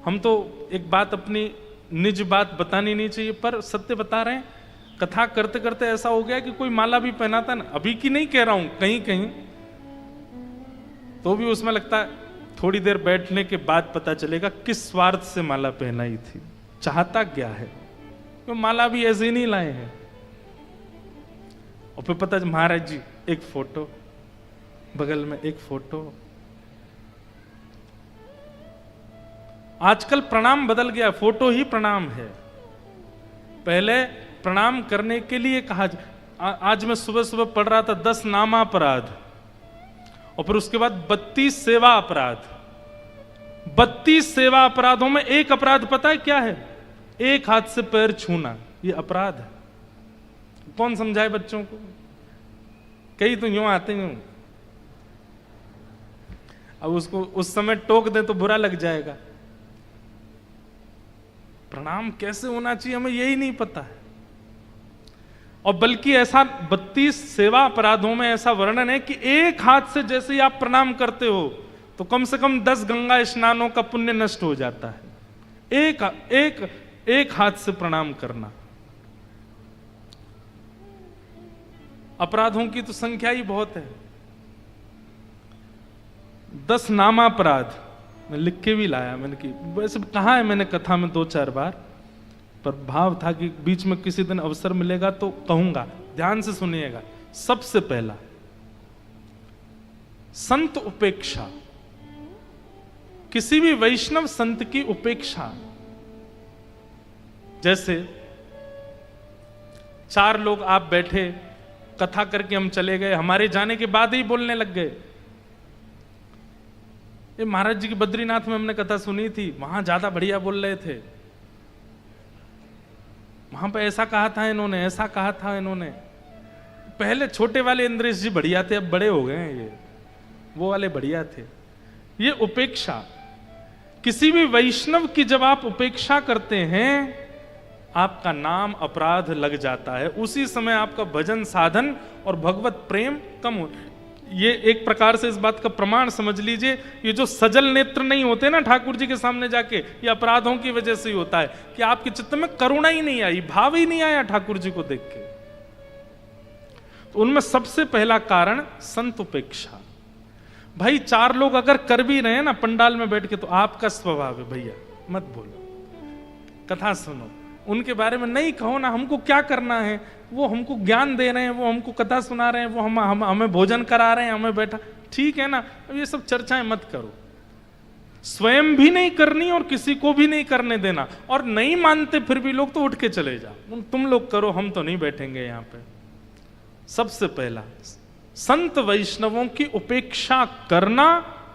हम तो एक बात अपनी निज बात बतानी नहीं चाहिए, पर सत्य बता रहे हैं। कथा करते करते ऐसा हो गया कि कोई माला भी पहनाता ना, अभी की नहीं कह रहा हूं, कहीं कहीं तो भी उसमें लगता है थोड़ी देर बैठने के बाद पता चलेगा किस स्वार्थ से माला पहनाई थी, चाहता क्या है। तो माला भी ऐसे नहीं लाए हैं। और फिर पता महाराज जी एक फोटो, बगल में एक फोटो। आजकल प्रणाम बदल गया, फोटो ही प्रणाम है। पहले प्रणाम करने के लिए कहा। आज मैं सुबह सुबह पढ़ रहा था 10 नामापराध और फिर उसके बाद 32 सेवा अपराध। 32 सेवा अपराधों में एक अपराध पता है क्या है? एक हाथ से पैर छूना, ये अपराध है। कौन समझाए बच्चों को? कई तो यूं आते यूं, अब उसको उस समय टोक दे तो बुरा लग जाएगा। प्रणाम कैसे होना चाहिए हमें यही नहीं पता है। और बल्कि ऐसा 32 सेवा अपराधों में ऐसा वर्णन है कि एक हाथ से जैसे ही आप प्रणाम करते हो तो कम से कम 10 गंगा स्नानों का पुण्य नष्ट हो जाता है। एक हाथ से प्रणाम करना। अपराधों की तो संख्या ही बहुत है। 10 नामापराध मैं लिख के भी लाया, मैंने कि वैसे कहा है मैंने कथा में 2-4 बार, पर भाव था कि बीच में किसी दिन अवसर मिलेगा तो कहूंगा। ध्यान से सुनिएगा। सबसे पहला, संत उपेक्षा। किसी भी वैष्णव संत की उपेक्षा। जैसे 4 लोग आप बैठे, कथा करके हम चले गए, हमारे जाने के बाद ही बोलने लग गए। ये महाराज जी की बद्रीनाथ में हमने कथा सुनी थी, वहां ज्यादा बढ़िया बोल रहे थे, वहां पे ऐसा कहा था इन्होंने, ऐसा कहा था इन्होंने। पहले छोटे वाले इंद्रेश जी बढ़िया थे, अब बड़े हो गए हैं ये, वो वाले बढ़िया थे। ये उपेक्षा। किसी भी वैष्णव की जब आप उपेक्षा करते हैं, आपका नाम अपराध लग जाता है। उसी समय आपका भजन साधन और भगवत प्रेम कम हो। ये एक प्रकार से इस बात का प्रमाण समझ लीजिए, ये जो सजल नेत्र नहीं होते ना ठाकुर जी के सामने जाके, ये अपराधों की वजह से ही होता है कि आपके चित्त में करुणा ही नहीं आई, भाव ही नहीं आया ठाकुर जी को देख के। तो उनमें सबसे पहला कारण संत उपेक्षा। भाई 4 लोग अगर कर भी रहे हैं ना पंडाल में बैठ के, तो आपका स्वभाव है भैया मत बोलो, कथा सुनो, उनके बारे में नहीं कहो ना, हमको क्या करना है। वो हमको ज्ञान दे रहे हैं, वो हमको कथा सुना रहे हैं, वो हमें भोजन करा रहे हैं, हमें बैठा, ठीक है ना। अब ये सब चर्चाएं मत करो। स्वयं भी नहीं करनी और किसी को भी नहीं करने देना। और नहीं मानते फिर भी लोग तो उठ के चले जाओ, तुम लोग करो, हम तो नहीं बैठेंगे यहां पे। सबसे पहला संत वैष्णवों की उपेक्षा करना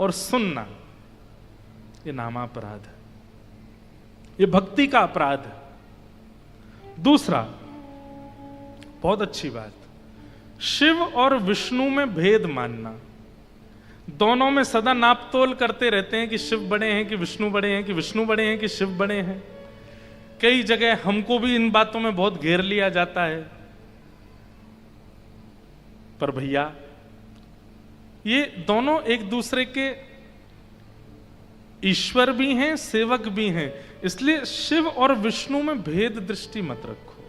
और सुनना, ये नामापराध है, ये भक्ति का अपराध है। दूसरा, बहुत अच्छी बात, शिव और विष्णु में भेद मानना। दोनों में सदा नापतोल करते रहते हैं कि शिव बड़े हैं कि विष्णु बड़े हैं, कि विष्णु बड़े हैं कि शिव बड़े हैं। कई जगह हमको भी इन बातों में बहुत घेर लिया जाता है। पर भैया ये दोनों एक दूसरे के ईश्वर भी हैं, सेवक भी हैं, इसलिए शिव और विष्णु में भेद दृष्टि मत रखो।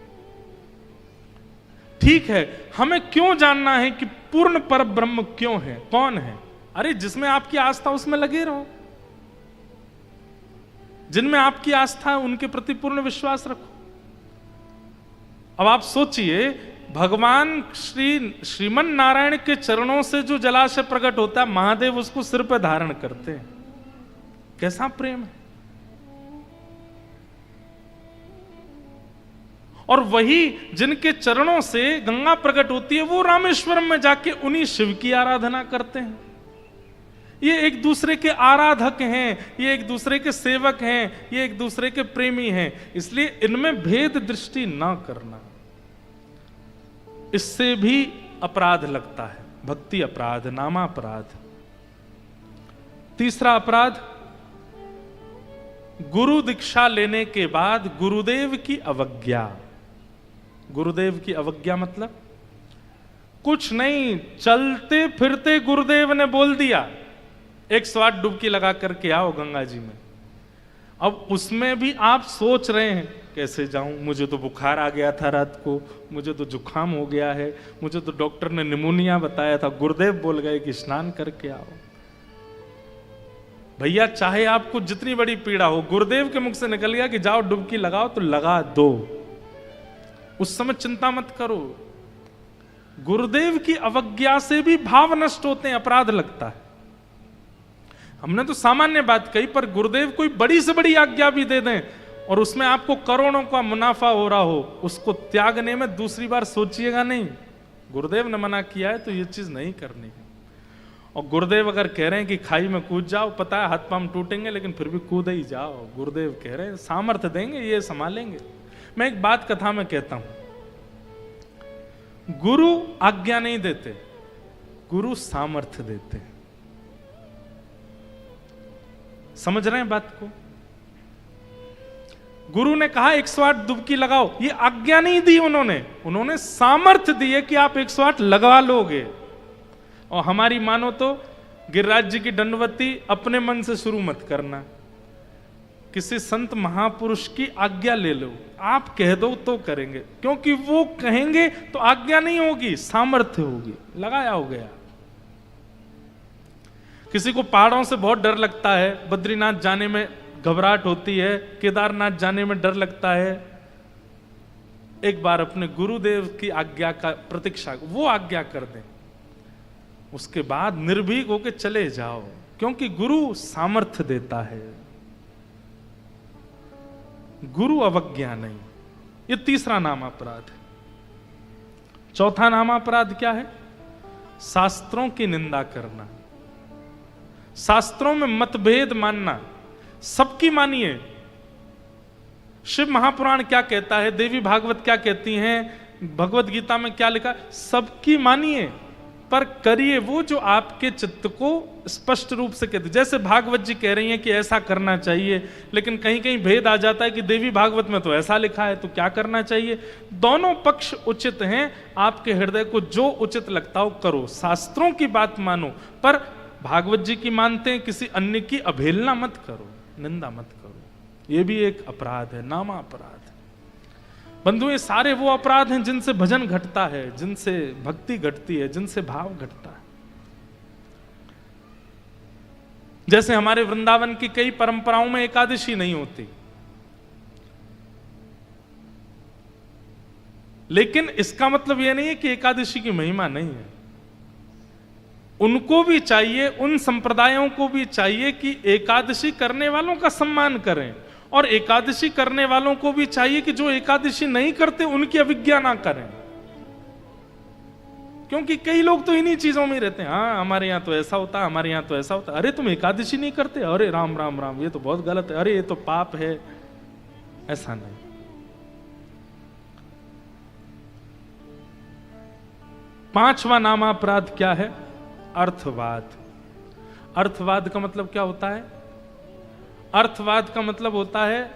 ठीक है, हमें क्यों जानना है कि पूर्ण पर ब्रह्म क्यों है, कौन है? अरे जिसमें आपकी आस्था उसमें लगे रहो, जिनमें आपकी आस्था है उनके प्रति पूर्ण विश्वास रखो। अब आप सोचिए, भगवान श्रीमन नारायण के चरणों से जो जलाशय प्रकट होता है, महादेव उसको सिर पर धारण करते हैं, कैसा प्रेम है। और वही जिनके चरणों से गंगा प्रकट होती है, वो रामेश्वरम में जाके उन्हीं शिव की आराधना करते हैं। ये एक दूसरे के आराधक हैं, ये एक दूसरे के सेवक हैं, ये एक दूसरे के प्रेमी हैं। इसलिए इनमें भेद दृष्टि ना करना, इससे भी अपराध लगता है, भक्ति अपराध, नामापराध। तीसरा अपराध, गुरु दीक्षा लेने के बाद गुरुदेव की अवज्ञा। गुरुदेव की अवज्ञा मतलब कुछ नहीं, चलते फिरते गुरुदेव ने बोल दिया 108 डुबकी लगा करके आओ गंगा जी में। अब उसमें भी आप सोच रहे हैं कैसे जाऊं, मुझे तो बुखार आ गया था रात को, मुझे तो जुकाम हो गया है, मुझे तो डॉक्टर ने निमोनिया बताया था, गुरुदेव बोल गए कि स्नान करके आओ। भैया चाहे आपको जितनी बड़ी पीड़ा हो, गुरुदेव के मुख से निकल गया कि जाओ डुबकी लगाओ, तो लगा दो, उस समय चिंता मत करो। गुरुदेव की अवज्ञा से भी भाव नष्ट होते हैं, अपराध लगता है। हमने तो सामान्य बात कही, पर गुरुदेव कोई बड़ी से बड़ी आज्ञा भी दे दें और उसमें आपको करोड़ों का मुनाफा हो रहा हो, उसको त्यागने में दूसरी बार सोचिएगा नहीं। गुरुदेव ने मना किया है तो ये चीज नहीं करनी है। और गुरुदेव अगर कह रहे हैं कि खाई में कूद जाओ, पता है हाथ पांव टूटेंगे लेकिन फिर भी कूद ही जाओ, गुरुदेव कह रहे हैं, सामर्थ्य देंगे, ये संभालेंगे। मैं एक बात कथा में कहता हूं, गुरु आज्ञा नहीं देते, गुरु सामर्थ्य देते हैं। समझ रहे हैं बात को? गुरु ने कहा 108 डुबकी लगाओ, ये आज्ञा नहीं दी उन्होंने सामर्थ्य दी है कि आप 108 लगवा लोगे। और हमारी मानो तो गिरिराज जी की दंडवती अपने मन से शुरू मत करना, किसी संत महापुरुष की आज्ञा ले लो, आप कह दो तो करेंगे, क्योंकि वो कहेंगे तो आज्ञा नहीं होगी, सामर्थ्य होगी, लगाया हो गया। किसी को पहाड़ों से बहुत डर लगता है, बद्रीनाथ जाने में घबराहट होती है, केदारनाथ जाने में डर लगता है, एक बार अपने गुरुदेव की आज्ञा का प्रतीक्षा, वो आज्ञा कर दें, उसके बाद निर्भीक होकर चले जाओ, क्योंकि गुरु सामर्थ्य देता है, गुरु अवज्ञा नहीं। ये तीसरा नाम अपराध है। चौथा नाम अपराध क्या है? शास्त्रों की निंदा करना, शास्त्रों में मतभेद मानना। सबकी मानिए, शिव महापुराण क्या कहता है, देवी भागवत क्या कहती हैं, भगवत गीता में क्या लिखा, सबकी मानिए, पर करिए वो जो आपके चित्त को स्पष्ट रूप से कहते। जैसे भागवत जी कह रही हैं कि ऐसा करना चाहिए, लेकिन कहीं कहीं भेद आ जाता है कि देवी भागवत में तो ऐसा लिखा है, तो क्या करना चाहिए। दोनों पक्ष उचित हैं, आपके हृदय को जो उचित लगता हो करो, शास्त्रों की बात मानो, पर भागवत जी की मानते हैं, किसी अन्य की अवहेलना मत करो, निंदा मत करो। ये भी एक अपराध है, नामा अपराध। बंधु, ये सारे वो अपराध हैं जिनसे भजन घटता है, जिनसे भक्ति घटती है, जिनसे भाव घटता है। जैसे हमारे वृंदावन की कई परंपराओं में एकादशी नहीं होती, लेकिन इसका मतलब यह नहीं है कि एकादशी की महिमा नहीं है। उनको भी चाहिए, उन संप्रदायों को भी चाहिए कि एकादशी करने वालों का सम्मान करें, और एकादशी करने वालों को भी चाहिए कि जो एकादशी नहीं करते उनकी अवज्ञा ना करें। क्योंकि कई लोग तो इन्हीं चीजों में रहते हैं, हाँ हमारे यहाँ तो ऐसा होता है, हमारे यहाँ तो ऐसा होता है, अरे तुम एकादशी नहीं करते, अरे राम राम राम, ये तो बहुत गलत है, अरे ये तो पाप है। ऐसा नहीं। पांचवा नामा अपराध क्या है? अर्थवाद। अर्थवाद का मतलब क्या होता है? अर्थवाद का मतलब होता है,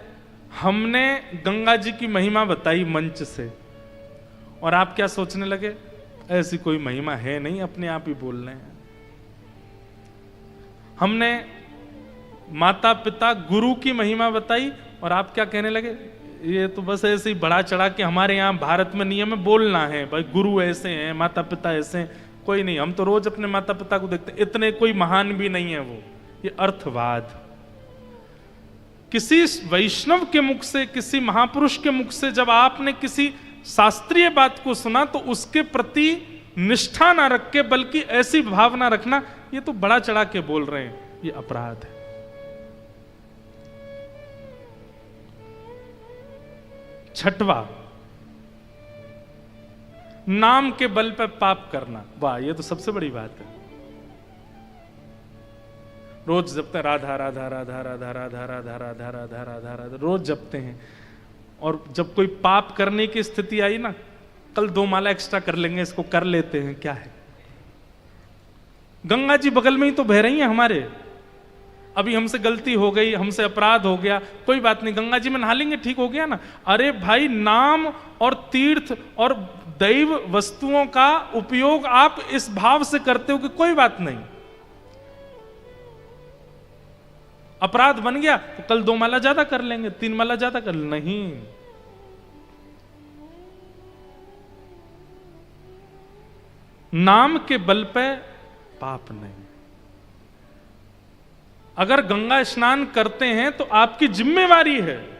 हमने गंगा जी की महिमा बताई मंच से, और आप क्या सोचने लगे, ऐसी कोई महिमा है नहीं, अपने आप ही बोल रहे हैं। हमने माता पिता गुरु की महिमा बताई, और आप क्या कहने लगे, ये तो बस ऐसे ही बढ़ा चढ़ा के हमारे यहाँ भारत में नियम है बोलना है, भाई गुरु ऐसे हैं, माता पिता ऐसे हैं। कोई नहीं, हम तो रोज अपने माता पिता को देखते हैं, इतने कोई महान भी नहीं है वो। ये अर्थवाद। किसी वैष्णव के मुख से, किसी महापुरुष के मुख से जब आपने किसी शास्त्रीय बात को सुना, तो उसके प्रति निष्ठा ना रख के, बल्कि ऐसी भावना रखना, ये तो बड़ा चढ़ा के बोल रहे हैं, ये अपराध है। छठवा, नाम के बल पर पाप करना। वाह, ये तो सबसे बड़ी बात है। रोज जपते राधा राधा राधा राधा राधा राधा राधा राधा राधा राधा, रोज जपते हैं, और जब कोई पाप करने की स्थिति आई ना, कल 2 माला एक्स्ट्रा कर लेंगे, इसको कर लेते हैं, क्या है। गंगा जी बगल में ही तो बह रही हैं हमारे, अभी हमसे गलती हो गई, हमसे अपराध हो गया, कोई बात नहीं, गंगा जी में नहा लेंगे, ठीक हो गया ना। अरे भाई, नाम और तीर्थ और दैव वस्तुओं का उपयोग आप इस भाव से करते हो कि कोई बात नहीं, अपराध बन गया तो कल 2 माला ज्यादा कर लेंगे, 3 माला ज्यादा कर नहीं। नाम के बल पे पाप नहीं। अगर गंगा स्नान करते हैं तो आपकी जिम्मेवारी है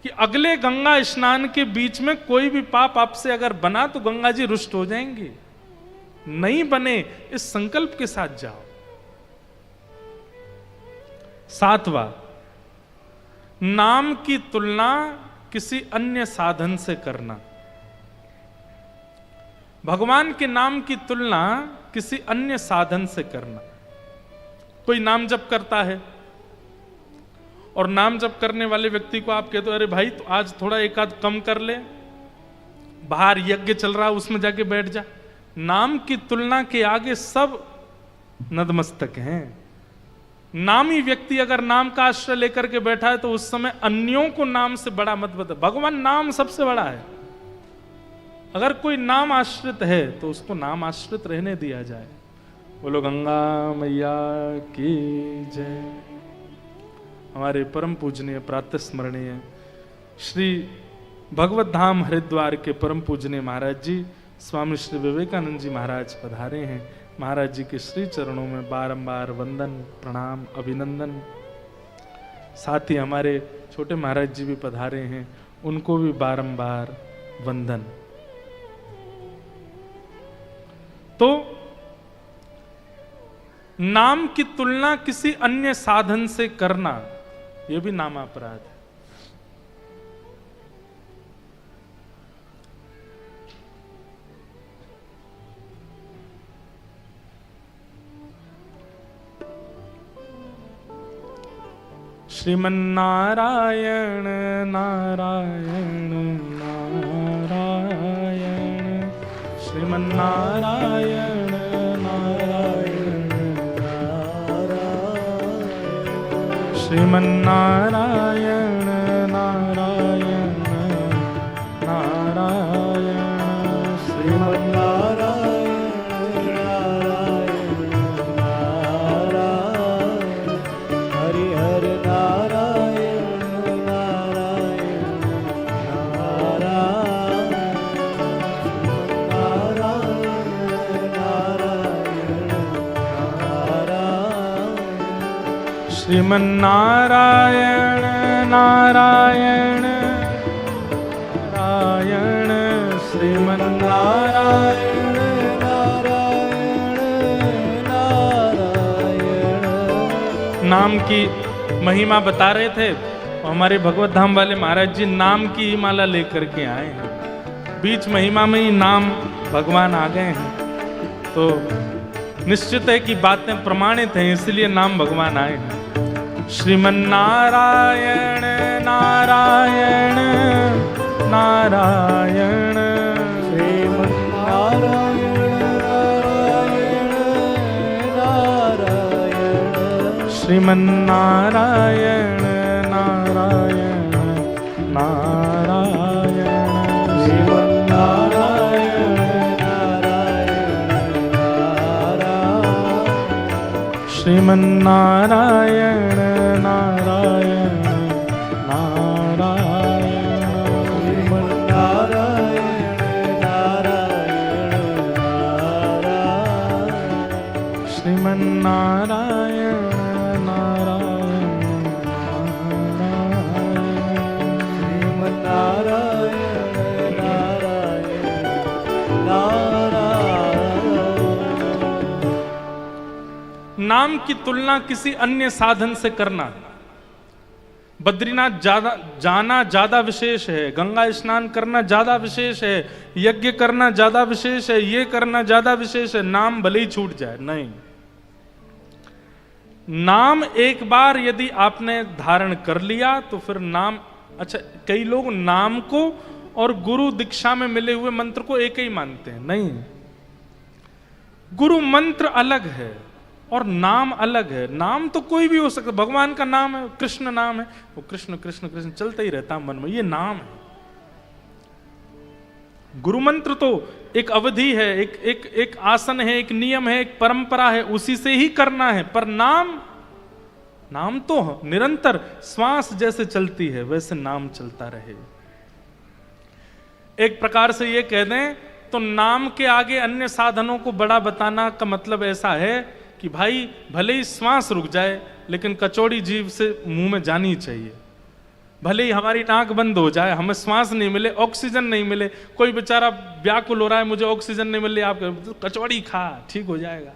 कि अगले गंगा स्नान के बीच में कोई भी पाप आपसे अगर बना तो गंगा जी रुष्ट हो जाएंगे। नहीं बने इस संकल्प के साथ जाओ। 7वां, नाम की तुलना किसी अन्य साधन से करना। भगवान के नाम की तुलना किसी अन्य साधन से करना। कोई नाम जप करता है और नाम जप करने वाले व्यक्ति को आप कहते हो अरे भाई तो आज थोड़ा एक आध कम कर ले, बाहर यज्ञ चल रहा है उसमें जाके बैठ जा। नाम की तुलना के आगे सब नतमस्तक हैं। नामी व्यक्ति अगर नाम का आश्रय लेकर के बैठा है तो उस समय अन्यों को नाम से बड़ा मत बता। भगवान नाम सबसे बड़ा है। अगर कोई नाम आश्रित है तो उसको नाम आश्रित रहने दिया जाए। बोलो गंगा मैया की जय। हमारे परम पूजनीय प्रातः स्मरणीय श्री भगवत धाम हरिद्वार के परम पूजनीय महाराज जी स्वामी श्री विवेकानंद जी महाराज पधारे हैं। महाराज जी के श्री चरणों में बारंबार वंदन प्रणाम अभिनंदन। साथ ही हमारे छोटे महाराज जी भी पधारे हैं, उनको भी बारंबार वंदन। तो नाम की तुलना किसी अन्य साधन से करना यह भी नामापराध है। श्रीमन्नारायण नारायण नारायण श्रीमन्नारायण नारायण नारायण श्रीमन्नारायण नारायण नारायण श्रीमन्नारायण नारायण हरि हरि श्रीमन्नारायण नारायण नारायण श्रीमन्नारायण नारायण नारायण। नाम की महिमा बता रहे थे हमारे भगवत धाम वाले महाराज जी नाम की ही माला लेकर के आए हैं। बीच महिमा में ही नाम भगवान आ गए हैं तो निश्चित है कि बातें प्रमाणित हैं, इसलिए नाम भगवान आए हैं। श्रीमन्नारायण नारायण नारायण श्रीमन्नारायण नारायण श्रीमन्नारायण नारायण नारायण श्रीमन्नारायण श्रीमन्नारायण नारायण नारायण श्रीमन्नारायण नाम की तुलना किसी अन्य साधन से करना। बद्रीनाथ जाना ज्यादा विशेष है, गंगा स्नान करना ज्यादा विशेष है, यज्ञ करना ज्यादा विशेष है, ये करना ज्यादा विशेष है, नाम भले ही छूट जाए। नहीं, नाम एक बार यदि आपने धारण कर लिया तो फिर नाम, अच्छा कई लोग नाम को और गुरु दीक्षा में मिले हुए मंत्र को एक ही मानते हैं। नहीं, गुरु मंत्र अलग है और नाम अलग है। नाम तो कोई भी हो सकता, भगवान का नाम है, कृष्ण नाम है, वो कृष्ण कृष्ण कृष्ण चलता ही रहता मन में, ये नाम है। गुरु मंत्र तो एक अवधि है, एक आसन है, एक नियम है, एक परंपरा है, उसी से ही करना है। पर नाम नाम तो निरंतर श्वास जैसे चलती है वैसे नाम चलता रहे। एक प्रकार से ये कह दें तो नाम के आगे अन्य साधनों को बड़ा बताना का मतलब ऐसा है कि भाई भले ही श्वास रुक जाए लेकिन कचौड़ी जीभ से मुंह में जानी चाहिए। भले ही हमारी नाक बंद हो जाए, हमें श्वास नहीं मिले, ऑक्सीजन नहीं मिले, कोई बेचारा व्याकुल हो रहा है मुझे ऑक्सीजन नहीं मिले, आप कचौड़ी खा ठीक हो जाएगा।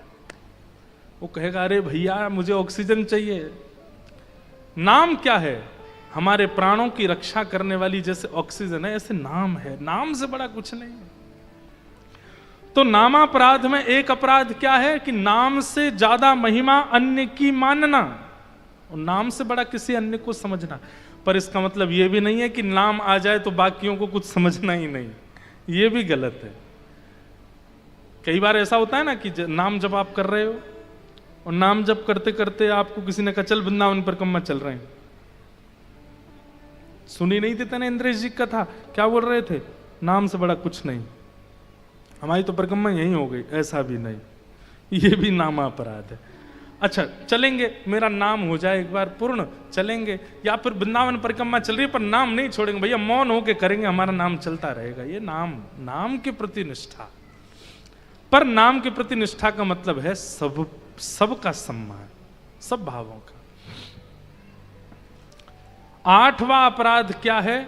वो कहेगा अरे भैया मुझे ऑक्सीजन चाहिए। नाम क्या है? हमारे प्राणों की रक्षा करने वाली जैसे ऑक्सीजन है ऐसे नाम है। नाम से बड़ा कुछ नहीं है। तो नामापराध में एक अपराध क्या है कि नाम से ज्यादा महिमा अन्य की मानना और नाम से बड़ा किसी अन्य को समझना। पर इसका मतलब यह भी नहीं है कि नाम आ जाए तो बाकियों को कुछ समझना ही नहीं, यह भी गलत है। कई बार ऐसा होता है ना कि नाम जब आप कर रहे हो और नाम जब करते करते आपको किसी ने कहा चल वृंदावन परिक्रमा चल रहे हैं। सुनी नहीं देता ना इंद्रेश जी का था, क्या बोल रहे थे? नाम से बड़ा कुछ नहीं, हमारी तो परिक्रमा यही हो गई। ऐसा भी नहीं, ये भी नामापराध है। अच्छा चलेंगे, मेरा नाम हो जाए एक बार पूर्ण, चलेंगे। या फिर वृंदावन परिक्रमा चल रही है पर नाम नहीं छोड़ेंगे भैया, मौन होके करेंगे, हमारा नाम चलता रहेगा। ये नाम के प्रति निष्ठा। पर नाम के प्रति निष्ठा का मतलब है सबका सम्मान, सब भावों का। आठवां अपराध क्या है?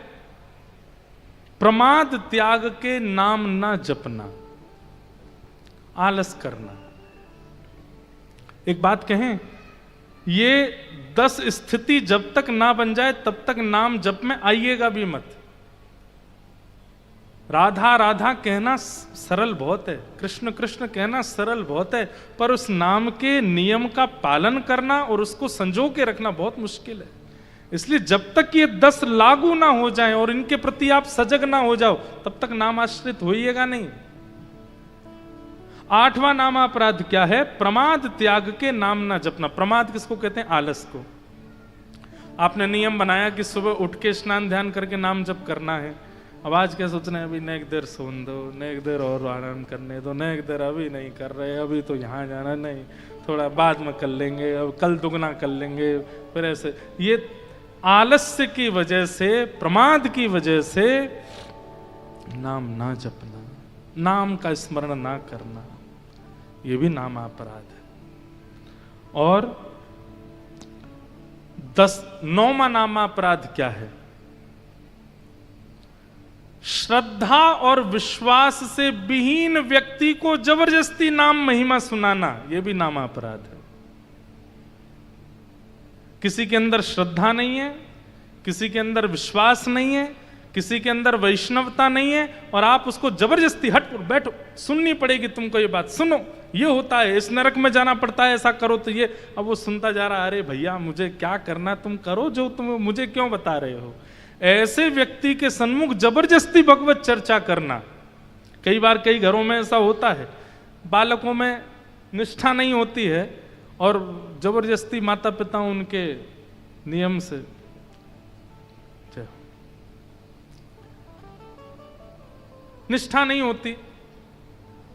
प्रमाद त्याग के नाम ना जपना, आलस करना। एक बात कहें, ये 10 स्थिति जब तक ना बन जाए तब तक नाम जप में आइएगा भी मत। राधा राधा कहना सरल बहुत है, कृष्ण कृष्ण कहना सरल बहुत है, पर उस नाम के नियम का पालन करना और उसको संजो के रखना बहुत मुश्किल है। इसलिए जब तक ये 10 लागू ना हो जाएं और इनके प्रति आप सजग ना हो जाओ तब तक नाम आश्रित होइएगा नहीं। 8वां नामापराध क्या है? प्रमाद त्याग के नाम ना जपना। प्रमाद किसको कहते हैं? आलस को। आपने नियम बनाया कि सुबह उठ के स्नान ध्यान करके नाम जप करना है। अब आज क्या सोचना है? अभी नेक देर सोन दो, नेक देर और आराम करने दो, नेक देर अभी नहीं कर रहे, अभी तो यहाँ जाना नहीं, थोड़ा बाद में कर लेंगे, अब कल दुगना कर लेंगे। फिर ऐसे ये आलस्य की वजह से, प्रमाद की वजह से नाम ना जपना, नाम का स्मरण ना करना, ये भी नाम अपराध है। और 9वां नाम अपराध क्या है? श्रद्धा और विश्वास से विहीन व्यक्ति को जबरदस्ती नाम महिमा सुनाना, यह भी नाम अपराध है। किसी के अंदर श्रद्धा नहीं है, किसी के अंदर विश्वास नहीं है, किसी के अंदर वैष्णवता नहीं है और आप उसको जबरदस्ती हट बैठो, सुननी पड़ेगी तुमको ये बात, सुनो ये होता है, इस नरक में जाना पड़ता है, ऐसा करो तो ये। अब वो सुनता जा रहा है, अरे भैया मुझे क्या करना, तुम करो जो तुम मुझे क्यों बता रहे हो। ऐसे व्यक्ति के सन्मुख जबरदस्ती भगवत चर्चा करना। कई बार कई घरों में ऐसा होता है, बालकों में निष्ठा नहीं होती है और जबरदस्ती माता पिता उनके नियम से निष्ठा नहीं होती।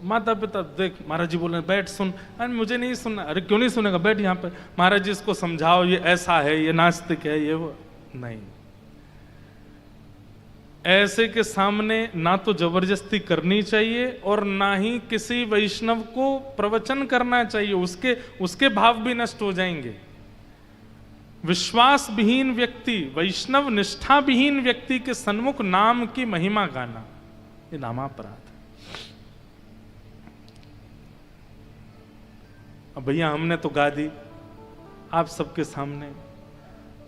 माता पिता देख महाराज जी बोल रहे बैठ सुन, अरे मुझे नहीं सुनना, अरे क्यों नहीं सुनेगा, बैठ यहाँ पे, महाराज जी इसको समझाओ, ये ऐसा है, ये नास्तिक है, ये वो नहीं। ऐसे के सामने ना तो जबरदस्ती करनी चाहिए और ना ही किसी वैष्णव को प्रवचन करना चाहिए, उसके भाव भी नष्ट हो जाएंगे। विश्वास विहीन व्यक्ति, वैष्णव निष्ठा विहीन व्यक्ति के सन्मुख नाम की महिमा गाना, ये नामापराध। अब भैया हमने तो गा दी आप सबके सामने,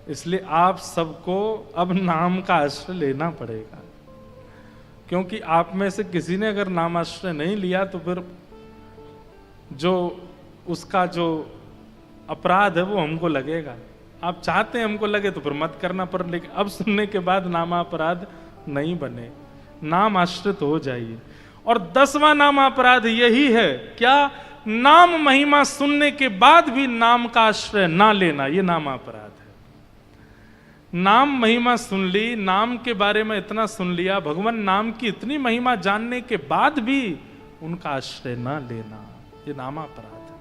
इसलिए आप सबको अब नाम का आश्रय लेना पड़ेगा, क्योंकि आप में से किसी ने अगर नाम आश्रय नहीं लिया तो फिर जो उसका जो अपराध है वो हमको लगेगा। आप चाहते हैं हमको लगे तो फिर मत करना, पर लेकिन अब सुनने के बाद नामापराध नहीं बने, नाम आश्रित हो जाइए। और 10वां नाम अपराध यही है, क्या? नाम महिमा सुनने के बाद भी नाम का आश्रय ना लेना, यह नाम अपराध है। नाम महिमा सुन ली, नाम के बारे में इतना सुन लिया, भगवान नाम की इतनी महिमा जानने के बाद भी उनका आश्रय ना लेना, यह नाम अपराध है।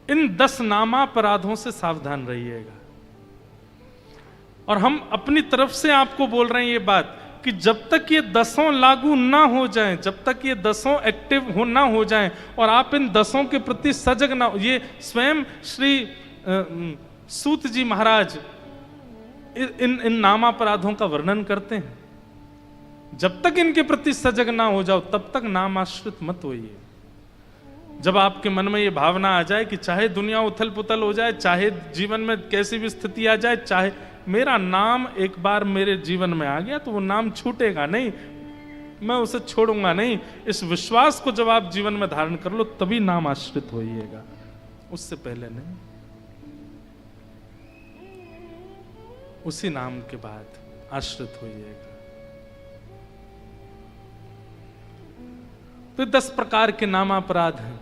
इन 10 नामापराधों से सावधान रहिएगा। और हम अपनी तरफ से आपको बोल रहे हैं ये बात कि जब तक ये 10 लागू ना हो जाएं, जब तक ये 10 एक्टिव हो ना हो जाएं और आप इन 10 के प्रति सजग ना हो, ये स्वयं श्री सूत जी महाराज इन नामापराधों का वर्णन करते हैं। जब तक इनके प्रति सजग ना हो जाओ तब तक नाम आश्रित मत होइए। जब आपके मन में ये भावना आ जाए कि चाहे दुनिया उथल पुथल हो जाए, चाहे जीवन में कैसी भी स्थिति आ जाए, चाहे मेरा नाम एक बार मेरे जीवन में आ गया तो वो नाम छूटेगा नहीं, मैं उसे छोड़ूंगा नहीं, इस विश्वास को जब आप जीवन में धारण कर लो तभी नाम आश्रित होइएगा, उससे पहले नहीं। उसी नाम के बाद आश्रित होइएगा। तो 10 प्रकार के नामापराध हैं।